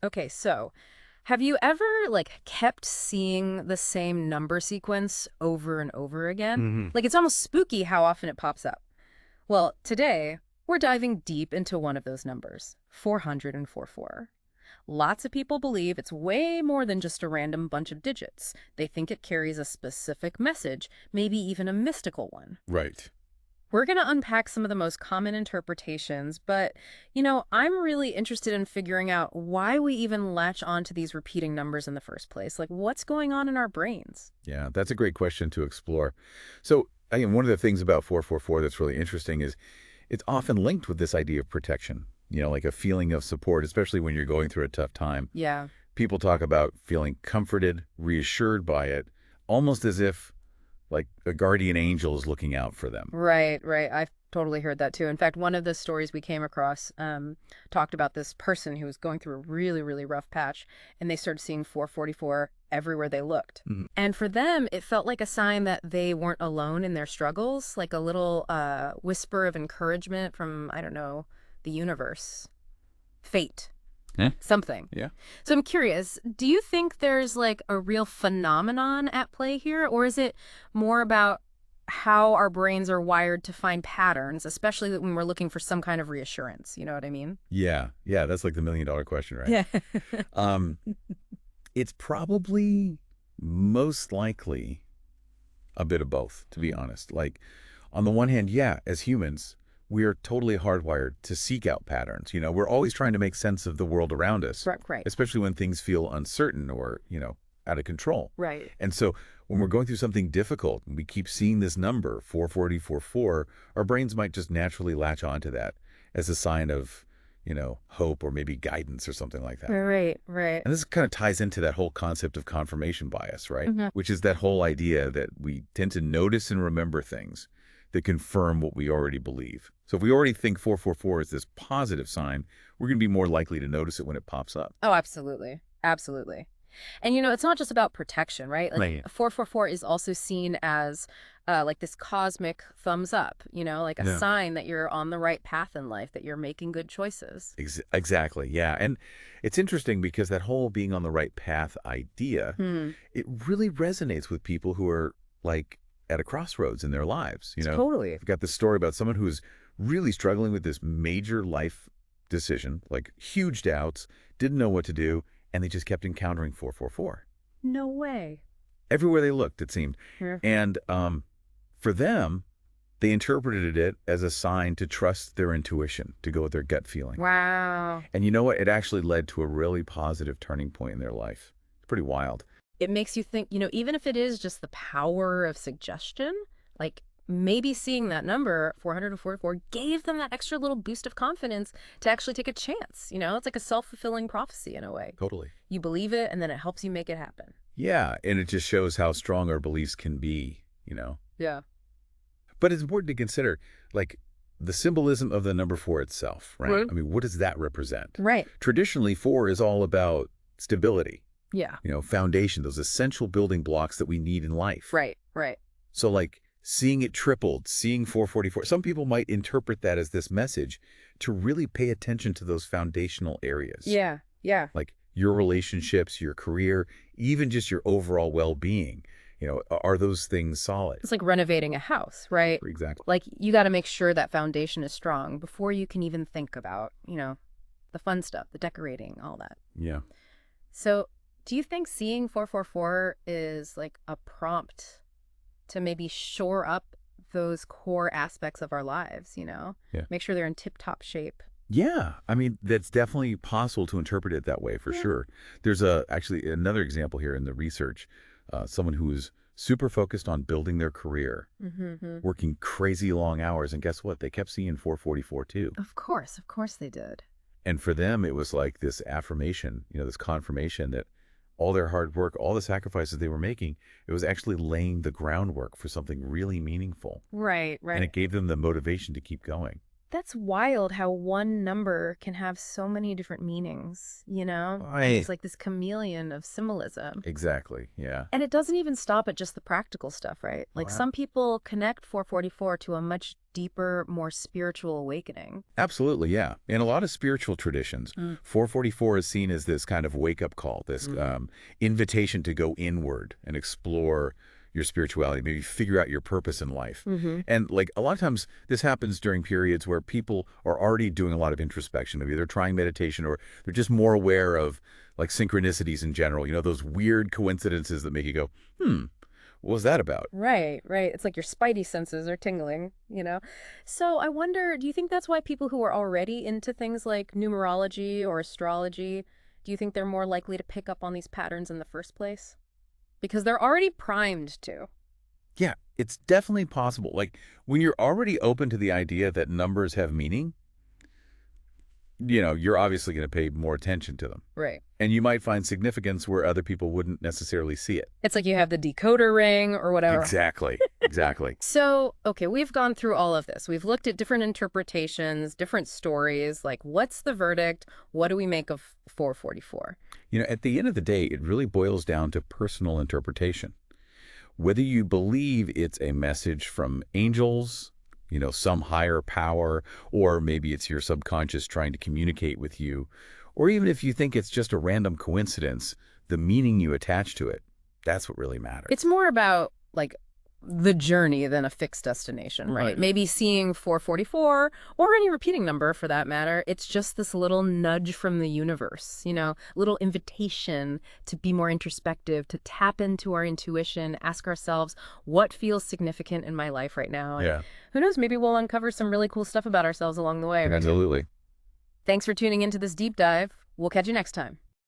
Okay, so have you ever kept seeing the same number sequence over and over again? Hmm. Like it's almost spooky how often it pops up. Well, today we're diving deep into one of those numbers, 444. Lots of people believe it's way more than just a random bunch of digits. They think it carries a specific message, maybe even a mystical one. Right. We're going to unpack some of the most common interpretations, but, I'm really interested in figuring out why we even latch onto these repeating numbers in the first place. Like, what's going on in our brains? Yeah, that's a great question to explore. So, again, one of the things about 444 that's really interesting is it's often linked with this idea of protection, like a feeling of support, especially when you're going through a tough time. Yeah. People talk about feeling comforted, reassured by it, almost as if like a guardian angel is looking out for them. Right, right. I've totally heard that too. In fact, one of the stories we came across talked about this person who was going through a really, really rough patch, and they started seeing 444 everywhere they looked. Mhm. And for them, it felt like a sign that they weren't alone in their struggles, like a little whisper of encouragement from, I don't know, the universe, fate, Yeah. something. Yeah. So I'm curious, do you think there's like a real phenomenon at play here, or is it more about how our brains are wired to find patterns, especially when we're looking for some kind of reassurance? You know what I mean? Yeah. Yeah. That's like the $1 million question, right? Yeah. Um, it's probably most likely a bit of both, to be honest. Like, on the one hand, yeah, as humans, we are totally hardwired to seek out patterns. We're always trying to make sense of the world around us, Right, right, especially when things feel uncertain or, out of control. right. And so when we're going through something difficult and we keep seeing this number, 444, our brains might just naturally latch onto that as a sign of, hope or maybe guidance or something like that. Right, right. And this kind of ties into that whole concept of confirmation bias, right? Mhm. Which is that whole idea that we tend to notice and remember things that confirm what we already believe. So if we already think 444 is this positive sign, we're going to be more likely to notice it when it pops up. Oh, absolutely. Absolutely. And it's not just about protection, right? Like Right. 444 is also seen as like this cosmic thumbs up, like a Yeah. sign that you're on the right path in life, that you're making good choices. Exactly. Yeah. And it's interesting because that whole being on the right path idea, Hmm. it really resonates with people who are like at a crossroads in their lives. Totally. I've got this story about someone who's really struggling with this major life decision, like huge doubts, didn't know what to do, and they just kept encountering 444 No way. everywhere they looked, it seemed. Yeah. And for them, they interpreted it as a sign to trust their intuition, to go with their gut feeling. Wow. And you know what? It actually led to a really positive turning point in their life. It's pretty wild. It makes you think, even if it is just the power of suggestion, like maybe seeing that number, 444, gave them that extra little boost of confidence to actually take a chance. It's like a self-fulfilling prophecy in a way. Totally. You believe it, and then it helps you make it happen. Yeah, and it just shows how strong our beliefs can be. Yeah. But it's important to consider, like, the symbolism of the number four itself, right? Right. I mean, what does that represent? Right. Traditionally, four is all about stability, Yeah. foundation, those essential building blocks that we need in life. Right. Right. So, like, seeing it tripled, seeing 444, some people might interpret that as this message to really pay attention to those foundational areas. Yeah. Yeah. Like your relationships, your career, even just your overall well-being. Are those things solid? It's like renovating a house, right? Exactly. Like you got to make sure that foundation is strong before you can even think about, the fun stuff, the decorating, all that. Yeah. So, do you think seeing 444 is like a prompt to maybe shore up those core aspects of our lives, Yeah. Make sure they're in tip-top shape? Yeah, I mean, that's definitely possible to interpret it that way for Yeah. sure. There's actually another example here in the research, someone who is super focused on building their career, Mm-hmm. working crazy long hours, and guess what? They kept seeing 444 too. Of course they did. And for them, it was like this affirmation, this confirmation that all their hard work, all the sacrifices they were making, it was actually laying the groundwork for something really meaningful. Right, And it gave them the motivation to keep going. That's wild how one number can have so many different meanings, you know? It's Right. like this chameleon of symbolism. Exactly. Yeah. And it doesn't even stop at just the practical stuff, right? Oh, Like some people connect 444 to a much deeper, more spiritual awakening. absolutely. Yeah. In a lot of spiritual traditions, Mm. 444 is seen as this kind of wake-up call, this invitation to go inward and explore your spirituality, maybe figure out your purpose in life. Mm-hmm. And like a lot of times this happens during periods where people are already doing a lot of introspection. Maybe they're trying meditation or they're just more aware of like synchronicities in general, those weird coincidences that make you go, what was that about? Right, right. It's like your spidey senses are tingling, you know? So I wonder, do you think that's why people who are already into things like numerology or astrology, do you think they're more likely to pick up on these patterns in the first place? Because they're already primed to. Yeah, it's definitely possible. Like when you're already open to the idea that numbers have meaning, you're obviously going to pay more attention to them. Right. And you might find significance where other people wouldn't necessarily see it. It's like you have the decoder ring or whatever. Exactly. Exactly. So, okay, we've gone through all of this. We've looked at different interpretations, different stories. Like, what's the verdict? What do we make of 444? At the end of the day, it really boils down to personal interpretation. Whether you believe it's a message from angels, some higher power, or maybe it's your subconscious trying to communicate with you, or even if you think it's just a random coincidence, the meaning you attach to it, that's what really It's matters. more about, like, the journey than a fixed destination, right? Right. Maybe seeing 444 or any repeating number for that matter, it's just this little nudge from the universe, little invitation to be more introspective, to tap into our intuition, ask ourselves what feels significant in my life right now. And Yeah, who knows, maybe we'll uncover some really cool stuff about ourselves along the way. absolutely. Thanks for tuning into this deep dive. We'll catch you next time.